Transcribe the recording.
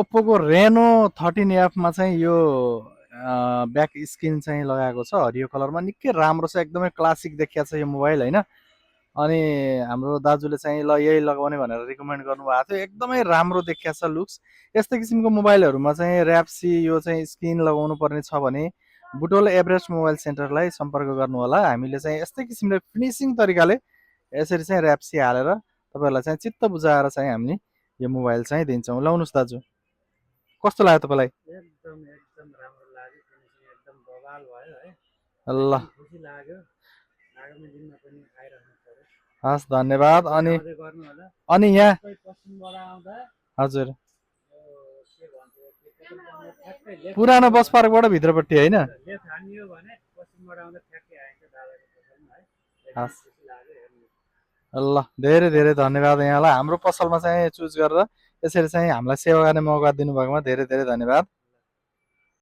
ओप्पोको Reno 13F मा चाहिँ यो ब्याक स्क्रिन चाहिँ लगाएको छ हरियो कलरमा, निकै राम्रो छ, एकदमै क्लासिक देखिया छ यो मोबाइल होइन। अनि हाम्रो दाजुले चाहिँ ल यही लगाउने भनेर रिकमेन्ड गर्नुभएको थियो, एकदमै राम्रो देखिया छ लुक्स। यस्तै किसिमको मोबाइलहरूमा चाहिँ ऱ्याप्सी यो चाहिँ स्क्रिन लगाउनु पर्ने छ भने बुटोल एभरेस्ट मोबाइल सेन्टरलाई सम्पर्क गर्नु होला। हामीले चाहिँ यस्तै किसिमले फिनिसिङ तरिकाले यसरी चाहिँ ऱ्याप्सी हालेर तपाईँहरूलाई चाहिँ चित्त बुझाएर चाहिँ हामी यो मोबाइल चाहिँ दिन्छौँ। लाउनुहोस् दाजु, कस्तो लाग्यो तपाईँलाई? एकदम एकदम राम्रो लाग्यो, फिनिसिङ एकदम बवाल भयो है। ल एकदम खुसी लाग्यो, आगामी दिनमा पनि आइरहनु पर्यो। हस् धन्यवाद। अनि आउँदै गर्नु होला। अनि यहाँ सबै पश्चिमबाट आउँदा हजुर के भन्छ ठ्याक्कै पुरानो बस पार्कबाट भित्रपट्टि होइन? लेफ्ट हानियो भने पश्चिमबाट आउँदा ठ्याक्कै आइन्छ दादाको पसलमा है। एकदम हस् खुसी लाग्यो हेर्नु। ल धेरै धेरै धन्यवाद यहाँलाई हाम्रो पसलमा चाहिँ चुज गरेर यसरी चाहिँ हामीलाई सेवा गर्ने मौका दिनुभएकोमा धेरै धेरै धन्यवाद।